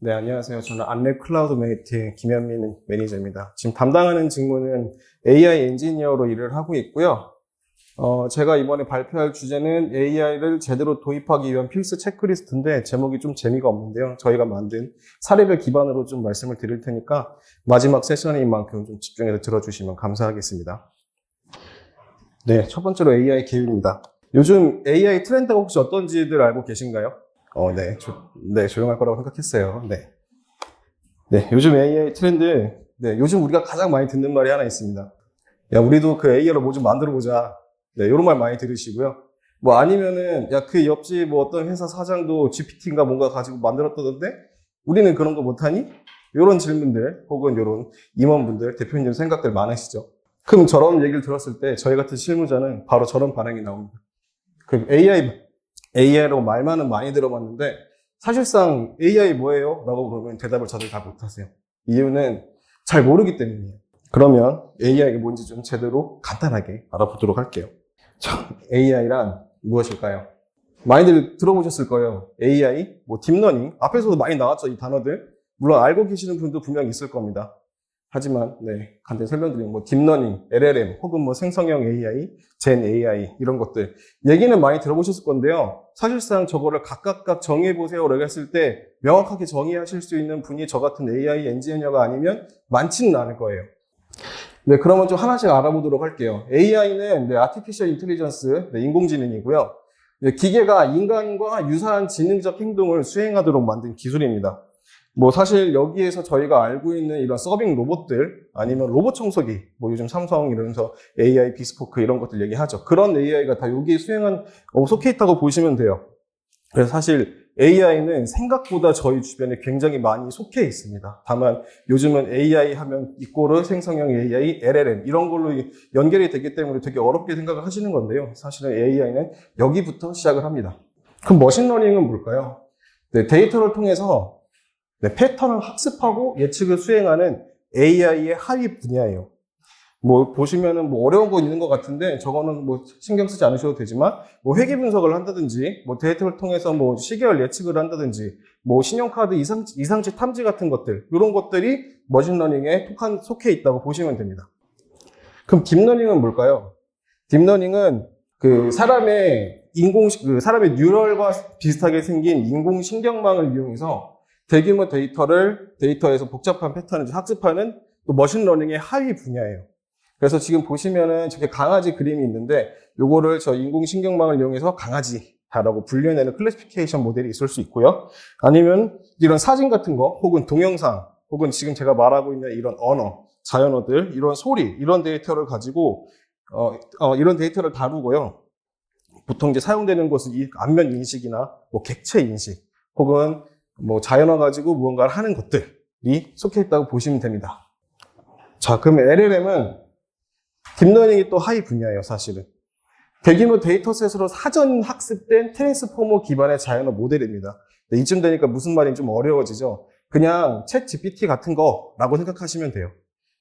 네, 안녕하세요. 저는 안랩 클라우드 메이트의 김현민 매니저입니다. 지금 담당하는 직무는 AI 엔지니어로 일을 하고 있고요. 제가 이번에 발표할 주제는 AI를 제대로 도입하기 위한 필수 체크리스트인데 제목이 좀 재미가 없는데요. 저희가 만든 사례를 기반으로 좀 말씀을 드릴 테니까 마지막 세션인 만큼 좀 집중해서 들어주시면 감사하겠습니다. 네, 첫 번째로 AI 계율입니다. 요즘 AI 트렌드가 혹시 어떤지들 알고 계신가요? 네, 조용할 거라고 생각했어요. 네, 요즘 AI 트렌드, 요즘 우리가 가장 많이 듣는 말이 하나 있습니다. 야, 우리도 그 AI로 뭐 좀 만들어보자. 네, 이런 말 많이 들으시고요. 뭐 아니면은, 야, 그 옆집 뭐 어떤 회사 사장도 GPT인가 뭔가 가지고 만들었다던데? 우리는 그런 거 못하니? 이런 질문들, 혹은 이런 임원분들, 대표님 생각들 많으시죠? 그럼 저런 얘기를 들었을 때 저희 같은 실무자는 바로 저런 반응이 나옵니다. 그 AI라고 말만은 많이 들어봤는데 사실상 AI 뭐예요? 라고 물으면 대답을 저들 다 못하세요. 이유는 잘 모르기 때문이에요. 그러면 AI가 뭔지 좀 제대로 간단하게 알아보도록 할게요. AI란 무엇일까요? 많이들 들어보셨을 거예요. AI, 뭐 딥러닝, 앞에서도 많이 나왔죠, 이 단어들. 물론 알고 계시는 분도 분명히 있을 겁니다. 하지만 간단히 설명드리면 뭐 딥러닝, LLM 혹은 뭐 생성형 AI, 젠 AI 이런 것들 얘기는 많이 들어보셨을 건데요. 사실상 저거를 각각 정의해보세요라고 했을 때 명확하게 정의하실 수 있는 분이 저 같은 AI 엔지니어가 아니면 많지는 않을 거예요. 네, 그러면 좀 하나씩 알아보도록 할게요. AI는 Artificial Intelligence, 인공지능이고요. 기계가 인간과 유사한 지능적 행동을 수행하도록 만든 기술입니다. 뭐 사실 여기에서 저희가 알고 있는 이런 서빙 로봇들 아니면 로봇 청소기 뭐 요즘 삼성 이러면서 AI 비스포크 이런 것들 얘기하죠. 그런 AI가 다 여기에 속해 있다고 보시면 돼요. 그래서 사실 AI는 생각보다 저희 주변에 굉장히 많이 속해 있습니다. 다만 요즘은 AI 하면 이꼬르 생성형 AI, LLM 이런 걸로 연결이 되기 때문에 되게 어렵게 생각을 하시는 건데요. 사실은 AI는 여기부터 시작을 합니다. 그럼 머신러닝은 뭘까요? 데이터를 통해서 패턴을 학습하고 예측을 수행하는 AI의 하위 분야예요. 뭐 보시면은 뭐 어려운 거 있는 것 같은데 저거는 뭐 신경 쓰지 않으셔도 되지만 뭐 회계 분석을 한다든지 뭐 데이터를 통해서 뭐 시계열 예측을 한다든지 뭐 신용카드 이상치 탐지 같은 것들 이런 것들이 머신러닝에 속해 있다고 보시면 됩니다. 그럼 딥러닝은 뭘까요? 딥러닝은 사람의 뉴럴과 비슷하게 생긴 인공신경망을 이용해서 대규모 데이터에서 복잡한 패턴을 학습하는 또 머신러닝의 하위 분야예요. 그래서 지금 보시면은 저렇게 강아지 그림이 있는데 요거를 저 인공신경망을 이용해서 강아지다라고 분류해내는 클래시피케이션 모델이 있을 수 있고요. 아니면 이런 사진 같은 거 혹은 동영상 혹은 지금 제가 말하고 있는 이런 언어, 자연어들, 이런 소리 이런 데이터를 가지고 이런 데이터를 다루고요. 보통 이제 사용되는 것은 이 안면 인식이나 뭐 객체 인식 혹은 뭐 자연어 가지고 무언가를 하는 것들이 속해 있다고 보시면 됩니다. 자, 그럼 LLM은 딥러닝이 또 하위 분야예요, 사실은. 대규모 데이터셋으로 사전 학습된 트랜스포머 기반의 자연어 모델입니다. 이쯤 되니까 무슨 말인지 좀 어려워지죠. 그냥 챗 GPT 같은 거라고 생각하시면 돼요.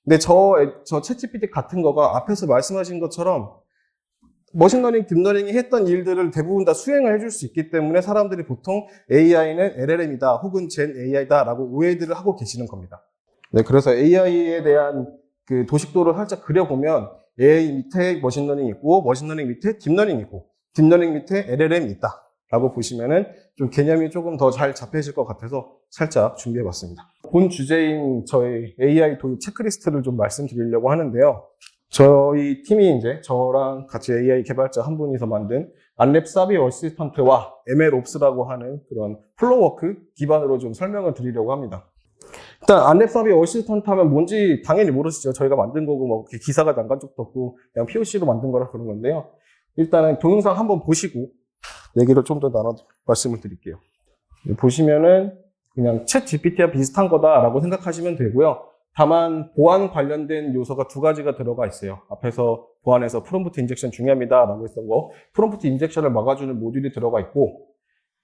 근데 저 챗 GPT 같은 거가 앞에서 말씀하신 것처럼 머신러닝, 딥러닝이 했던 일들을 대부분 다 수행을 해줄 수 있기 때문에 사람들이 보통 AI는 LLM이다 혹은 젠 AI다 라고 오해들을 하고 계시는 겁니다. 네, 그래서 AI에 대한 그 도식도를 살짝 그려보면 AI 밑에 머신러닝이 있고 머신러닝 밑에 딥러닝이 있고 딥러닝 밑에 LLM이 있다 라고 보시면은 좀 개념이 조금 더 잘 잡혀질 것 같아서 살짝 준비해봤습니다. 본 주제인 저희 AI 도입 체크리스트를 좀 말씀드리려고 하는데요. 저희 팀이 이제 저랑 같이 AI 개발자 한 분이서 만든 안랩 사비 어시스턴트와 MLOps라고 하는 그런 플로워크 기반으로 좀 설명을 드리려고 합니다. 일단 안랩 사비 어시스턴트 하면 뭔지 당연히 모르시죠. 저희가 만든 거고 뭐 기사가 나간 적도 없고 그냥 POC로 만든 거라 그런 건데요. 일단은 동영상 한번 보시고 얘기를 좀 더 나눠 말씀을 드릴게요. 보시면은 그냥 챗 GPT와 비슷한 거다라고 생각하시면 되고요. 다만 보안 관련된 요소가 두 가지가 들어가 있어요. 앞에서 보안에서 프롬프트 인젝션 중요합니다 라고 했던 거, 프롬프트 인젝션을 막아주는 모듈이 들어가 있고,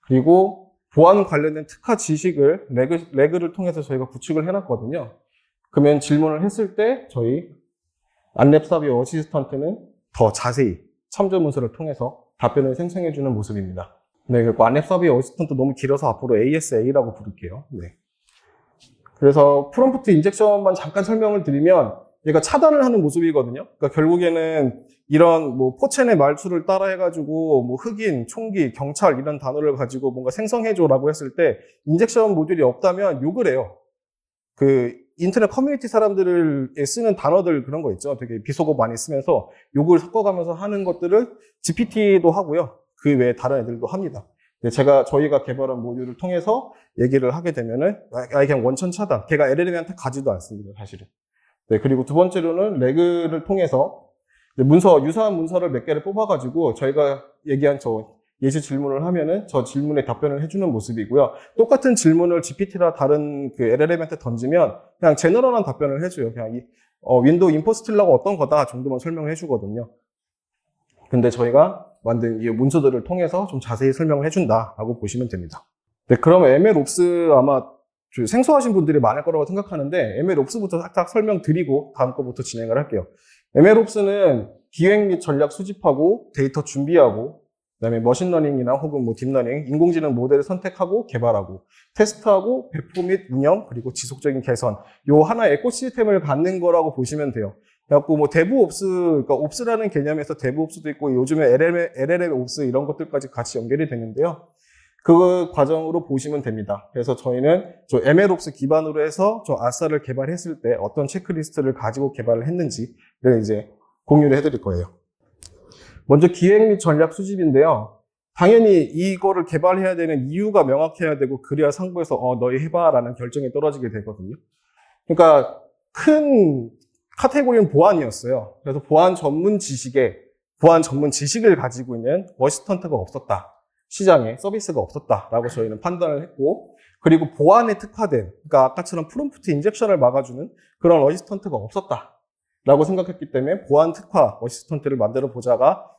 그리고 보안 관련된 특화 지식을 레그를 통해서 저희가 구축을 해놨거든요. 그러면 질문을 했을 때 저희 안랩 사비 어시스턴트는 더 자세히 참조 문서를 통해서 답변을 생성해주는 모습입니다. 네, 그리고 안랩 사비 어시스턴트 너무 길어서 앞으로 ASA라고 부를게요. 네. 그래서 프롬프트 인젝션만 잠깐 설명을 드리면 얘가 차단을 하는 모습이거든요. 그러니까 결국에는 이런 뭐 포첸의 말투를 따라 해가지고 뭐 흑인, 총기, 경찰 이런 단어를 가지고 뭔가 생성해줘라고 했을 때 인젝션 모듈이 없다면 욕을 해요. 그 인터넷 커뮤니티 사람들을 쓰는 단어들 그런 거 있죠. 되게 비속어 많이 쓰면서 욕을 섞어가면서 하는 것들을 GPT도 하고요. 그 외에 다른 애들도 합니다. 저희가 개발한 모듈을 통해서 얘기를 하게 되면은, 그냥 원천 차단. 걔가 LLM한테 가지도 않습니다, 사실은. 네, 그리고 두 번째로는 레그를 통해서 유사한 문서를 몇 개를 뽑아가지고 저희가 얘기한 예시 질문을 하면은 저 질문에 답변을 해주는 모습이고요. 똑같은 질문을 GPT나 다른 그 LLM한테 던지면 그냥 제너럴한 답변을 해줘요. 그냥 윈도우 임포스틸러가 어떤 거다 정도만 설명을 해주거든요. 근데 저희가 만든 이 문서들을 통해서 좀 자세히 설명을 해준다라고 보시면 됩니다. 네, 그럼 MLOps 아마 생소하신 분들이 많을 거라고 생각하는데 MLOps부터 살짝 설명드리고 다음 거부터 진행을 할게요. MLOps는 기획 및 전략 수집하고 데이터 준비하고 그다음에 머신러닝이나 혹은 뭐 딥러닝, 인공지능 모델을 선택하고 개발하고 테스트하고 배포 및 운영 그리고 지속적인 개선 요 하나의 에코시스템을 갖는 거라고 보시면 돼요. 그래갖고 뭐 데브옵스, 그러니까 옵스라는 개념에서 데브옵스도 있고 요즘에 LLM 옵스 이런 것들까지 같이 연결이 되는데요. 그 과정으로 보시면 됩니다. 그래서 저희는 저 MLOps 기반으로 해서 저 아싸를 개발했을 때 어떤 체크리스트를 가지고 개발을 했는지를 이제 공유를 해드릴 거예요. 먼저 기획 및 전략 수집인데요. 당연히 이거를 개발해야 되는 이유가 명확해야 되고 그래야 상부에서 너희 해봐라는 결정이 떨어지게 되거든요. 그러니까 큰 카테고리는 보안이었어요. 그래서 보안 전문 지식을 가지고 있는 어시스턴트가 없었다. 시장에 서비스가 없었다라고 저희는 판단을 했고, 그리고 보안에 특화된, 그러니까 아까처럼 프롬프트 인젝션을 막아주는 그런 어시스턴트가 없었다라고 생각했기 때문에 보안 특화 어시스턴트를 만들어 보자가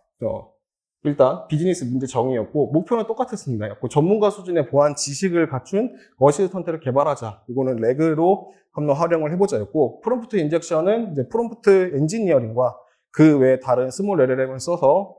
일단 비즈니스 문제 정의였고, 목표는 똑같았습니다. 전문가 수준의 보안 지식을 갖춘 어시스턴트를 개발하자. 이거는 레그로 한번 활용을 해보자였고, 프롬프트 인젝션은 이제 프롬프트 엔지니어링과 그 외에 다른 스몰 LLM을 써서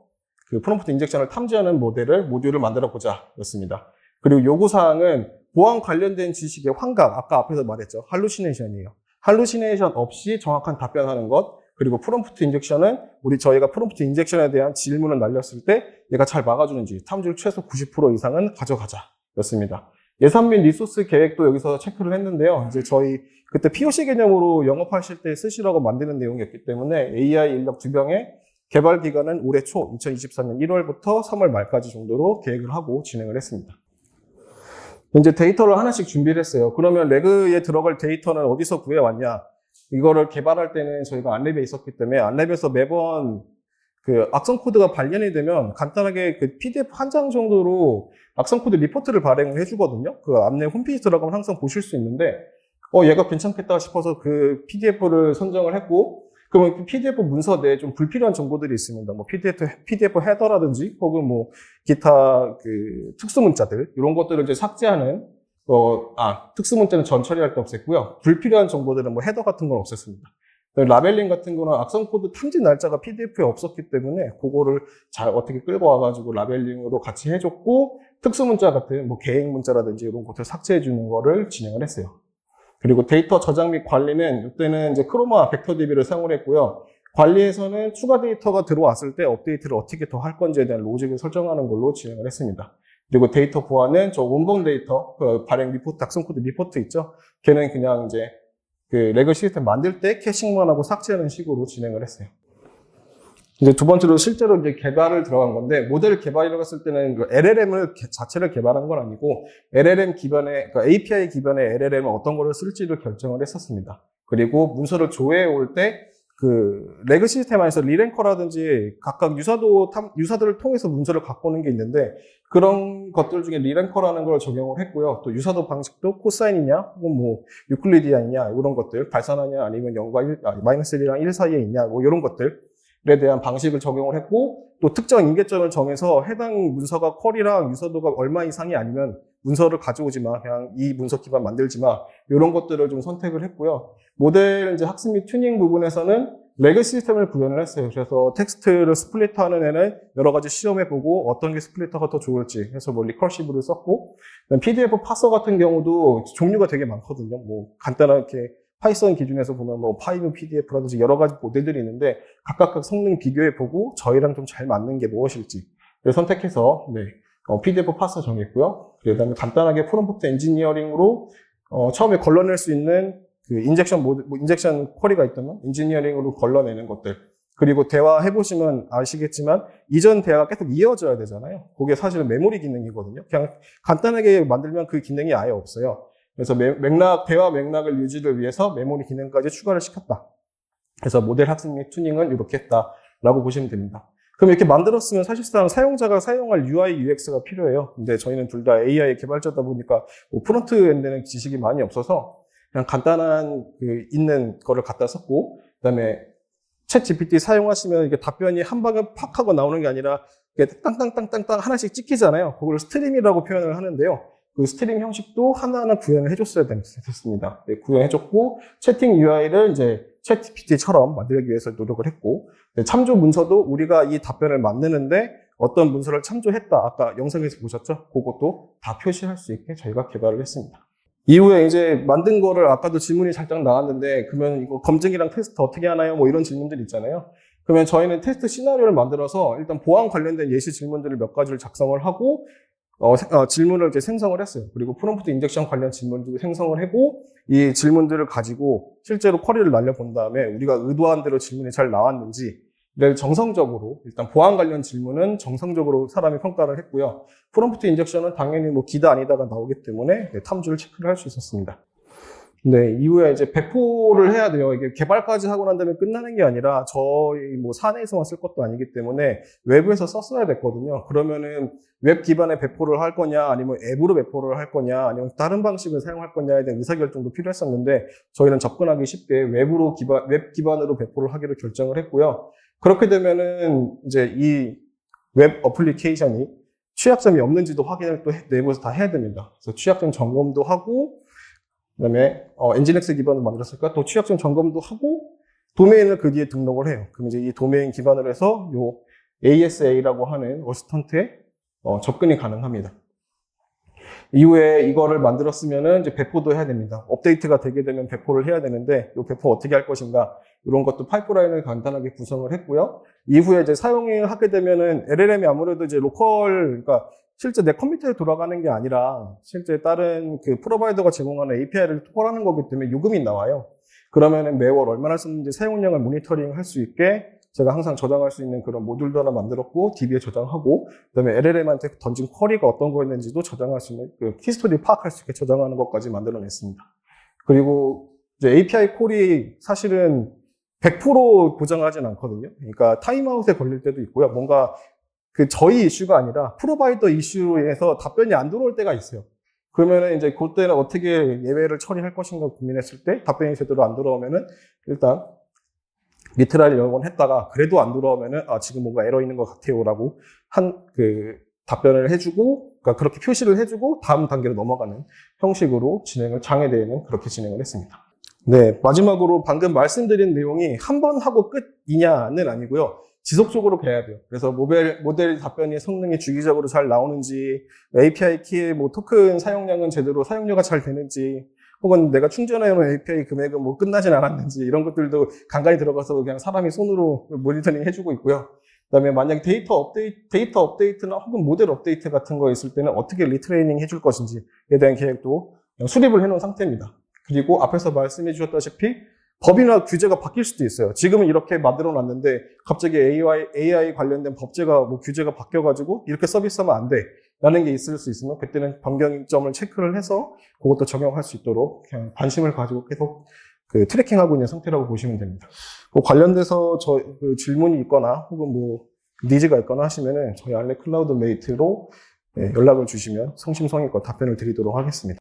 그 프롬프트 인젝션을 탐지하는 모듈을 만들어 보자 였습니다. 그리고 요구사항은 보안 관련된 지식의 환각, 아까 앞에서 말했죠. 할루시네이션이에요. 할루시네이션 없이 정확한 답변하는 것, 그리고 프롬프트 인젝션은 저희가 프롬프트 인젝션에 대한 질문을 날렸을 때 얘가 잘 막아주는지 탐지율 최소 90% 이상은 가져가자 였습니다. 예산 및 리소스 계획도 여기서 체크를 했는데요. 이제 저희 그때 POC 개념으로 영업하실 때 쓰시라고 만드는 내용이었기 때문에 AI 인력 2명의 개발 기간은 올해 초 2024년 1월부터 3월 말까지 정도로 계획을 하고 진행을 했습니다. 이제 데이터를 하나씩 준비를 했어요. 그러면 레그에 들어갈 데이터는 어디서 구해왔냐? 이거를 개발할 때는 저희가 안랩에 있었기 때문에 안랩에서 매번 그 악성 코드가 발견이 되면 간단하게 그 PDF 한 장 정도로 악성 코드 리포트를 발행을 해주거든요. 그 안랩 홈페이지 들어가면 항상 보실 수 있는데, 얘가 괜찮겠다 싶어서 그 PDF를 선정을 했고, 그러면 그 PDF 문서 내에 좀 불필요한 정보들이 있습니다. 뭐 PDF 헤더라든지 혹은 뭐 기타 그 특수 문자들 이런 것들을 이제 삭제하는 특수 문자는 전 처리할 때 없앴고요. 불필요한 정보들은 뭐 헤더 같은 건 없앴습니다. 라벨링 같은 거는 악성 코드 탐지 날짜가 PDF에 없었기 때문에 그거를 잘 어떻게 끌고 와가지고 라벨링으로 같이 해줬고, 특수 문자 같은 뭐 계획 문자라든지 이런 것들 삭제해 주는 거를 진행을 했어요. 그리고 데이터 저장 및 관리는 이때는 이제 크로마 벡터DB를 사용을 했고요. 관리에서는 추가 데이터가 들어왔을 때 업데이트를 어떻게 더 할 건지에 대한 로직을 설정하는 걸로 진행을 했습니다. 그리고 데이터 보안은 저 원본 데이터, 발행 리포트, 악성 코드 리포트 있죠? 걔는 그냥 이제 그 레그 시스템 만들 때 캐싱만 하고 삭제하는 식으로 진행을 했어요. 이제 두 번째로 실제로 이제 개발을 들어간 건데, 모델 개발이라고 했을 때는 그 LLM을 자체를 개발한 건 아니고, LLM 기반의, 그러니까 API 기반의 LLM을 어떤 거를 쓸지를 결정을 했었습니다. 그리고 문서를 조회해 올 때, 그, 레그 시스템 안에서 리랭커라든지 각각 유사들을 통해서 문서를 갖고 오는 게 있는데, 그런 것들 중에 리랭커라는 걸 적용을 했고요. 또 유사도 방식도 코사인이냐, 혹은 뭐, 유클리디안이냐, 이런 것들, 발산하냐, 아니면 0과 1, 마이너스 1이랑 1 사이에 있냐, 뭐, 이런 것들. 에 대한 방식을 적용을 했고, 또 특정 임계점을 정해서 해당 문서가 퀄이랑 유사도가 얼마 이상이 아니면 문서를 가져오지 마, 그냥 이 문서 기반 만들지 마, 이런 것들을 좀 선택을 했고요. 모델 이제 학습 및 튜닝 부분에서는 레거시 시스템을 구현을 했어요. 그래서 텍스트를 스플리트하는 애는 여러 가지 시험해보고 어떤 게 스플리터가 더 좋을지 해서 뭐 리커시브를 썼고, PDF 파서 같은 경우도 종류가 되게 많거든요. 뭐 간단하게 파이썬 기준에서 보면 뭐 파이브 PDF라든지 여러 가지 모델들이 있는데 각각 성능 비교해보고 저희랑 좀 잘 맞는 게 무엇일지 선택해서 PDF 파서 정했고요. 그 다음에 간단하게 프롬프트 엔지니어링으로 처음에 걸러낼 수 있는 그 인젝션 쿼리가 있다면 엔지니어링으로 걸러내는 것들. 그리고 대화 해보시면 아시겠지만 이전 대화가 계속 이어져야 되잖아요. 그게 사실은 메모리 기능이거든요. 그냥 간단하게 만들면 그 기능이 아예 없어요. 그래서 대화 맥락을 유지를 위해서 메모리 기능까지 추가를 시켰다. 그래서 모델 학습 및 튜닝은 이렇게 했다라고 보시면 됩니다. 그럼 이렇게 만들었으면 사실상 사용자가 사용할 UI, UX가 필요해요. 근데 저희는 둘 다 AI 개발자다 보니까 뭐 프론트엔드는 지식이 많이 없어서 그냥 간단한 있는 거를 갖다 썼고, 그다음에 챗 GPT 사용하시면 이게 답변이 한 방에 팍 하고 나오는 게 아니라 땅땅땅땅땅 하나씩 찍히잖아요. 그걸 스트림이라고 표현을 하는데요. 그 스트림 형식도 하나하나 구현을 해줬어야 됐습니다. 구현해줬고, 채팅 UI를 이제 챗 GPT처럼 만들기 위해서 노력을 했고, 참조 문서도 우리가 이 답변을 만드는데 어떤 문서를 참조했다. 아까 영상에서 보셨죠? 그것도 다 표시할 수 있게 저희가 개발을 했습니다. 이후에 이제 만든 거를 아까도 질문이 살짝 나왔는데, 그러면 이거 검증이랑 테스트 어떻게 하나요? 뭐 이런 질문들 있잖아요. 그러면 저희는 테스트 시나리오를 만들어서 일단 보안 관련된 예시 질문들을 몇 가지를 작성을 하고, 질문을 이제 생성을 했어요. 그리고 프롬프트 인젝션 관련 질문도 생성을 하고, 이 질문들을 가지고 실제로 쿼리를 날려본 다음에 우리가 의도한 대로 질문이 잘 나왔는지를 정성적으로, 일단 보안 관련 질문은 정성적으로 사람이 평가를 했고요. 프롬프트 인젝션은 당연히 뭐 기다 아니다가 나오기 때문에 탐주를 체크를 할 수 있었습니다. 네, 이후에 이제 배포를 해야 돼요. 이게 개발까지 하고 난 다음에 끝나는 게 아니라 저희 뭐 사내에서만 쓸 것도 아니기 때문에 외부에서 썼어야 됐거든요. 그러면은 웹 기반의 배포를 할 거냐, 아니면 앱으로 배포를 할 거냐, 아니면 다른 방식을 사용할 거냐에 대한 의사결정도 필요했었는데 저희는 접근하기 쉽게 웹 기반으로 배포를 하기로 결정을 했고요. 그렇게 되면은 이제 이 웹 어플리케이션이 취약점이 없는지도 확인을 또 내부에서 다 해야 됩니다. 그래서 취약점 점검도 하고, 그다음에 엔진엑스 기반으로 만들었으니까 또 취약점 점검도 하고 도메인을 그 뒤에 등록을 해요. 그럼 이제 이 도메인 기반으로 해서 요 ASA라고 하는 어시스턴트에 접근이 가능합니다. 이후에 이거를 만들었으면은 이제 배포도 해야 됩니다. 업데이트가 되게 되면 배포를 해야 되는데 이 배포 어떻게 할 것인가, 이런 것도 파이프라인을 간단하게 구성을 했고요. 이후에 이제 사용을 하게 되면은 LLM이 아무래도 이제 그러니까 실제 내 컴퓨터에 돌아가는 게 아니라 실제 다른 그 프로바이더가 제공하는 API를 콜하는 거기 때문에 요금이 나와요. 그러면은 매월 얼마나 쓰는지 사용량을 모니터링 할 수 있게 제가 항상 저장할 수 있는 그런 모듈도 하나 만들었고, DB에 저장하고, 그다음에 LLM한테 던진 쿼리가 어떤 거였는지도 저장할 수 있는 그 키스토리 파악할 수 있게 저장하는 것까지 만들어냈습니다. 그리고 이제 API 콜이 사실은 100% 보장하진 않거든요. 그러니까 타임아웃에 걸릴 때도 있고요. 뭔가 저희 이슈가 아니라 프로바이더 이슈에서 답변이 안 들어올 때가 있어요. 그러면은 이제 그때는 어떻게 예외를 처리할 것인가 고민했을 때 답변이 제대로 안 들어오면은 일단 리트라이를 여러 번 했다가 그래도 안 들어오면은 지금 뭔가 에러 있는 것 같아요라고 답변을 해주고, 그러니까 그렇게 표시를 해주고 다음 단계로 넘어가는 형식으로 장애 대회는 그렇게 진행을 했습니다. 네, 마지막으로 방금 말씀드린 내용이 한 번 하고 끝이냐는 아니고요. 지속적으로 배워야 돼요. 그래서 모델 답변이 성능이 주기적으로 잘 나오는지, API 키의 뭐 토큰 사용량은 제대로 사용료가 잘 되는지, 혹은 내가 충전해놓은 API 금액은 뭐 끝나진 않았는지, 이런 것들도 간간히 들어가서 그냥 사람이 손으로 모니터링 해주고 있고요. 그다음에 만약에 데이터 업데이트나 혹은 모델 업데이트 같은 거 있을 때는 어떻게 리트레이닝 해줄 것인지에 대한 계획도 수립을 해놓은 상태입니다. 그리고 앞에서 말씀해 주셨다시피 법이나 규제가 바뀔 수도 있어요. 지금은 이렇게 만들어 놨는데 갑자기 AI 관련된 법제가 규제가 바뀌어가지고 이렇게 서비스하면 안 돼 라는 게 있을 수 있으면 그때는 변경점을 체크를 해서 그것도 적용할 수 있도록 그냥 관심을 가지고 계속 트래킹하고 있는 상태라고 보시면 됩니다. 관련돼서 질문이 있거나 혹은 니즈가 있거나 하시면은 저희 알렉 클라우드 메이트로 연락을 주시면 성심성의껏 답변을 드리도록 하겠습니다.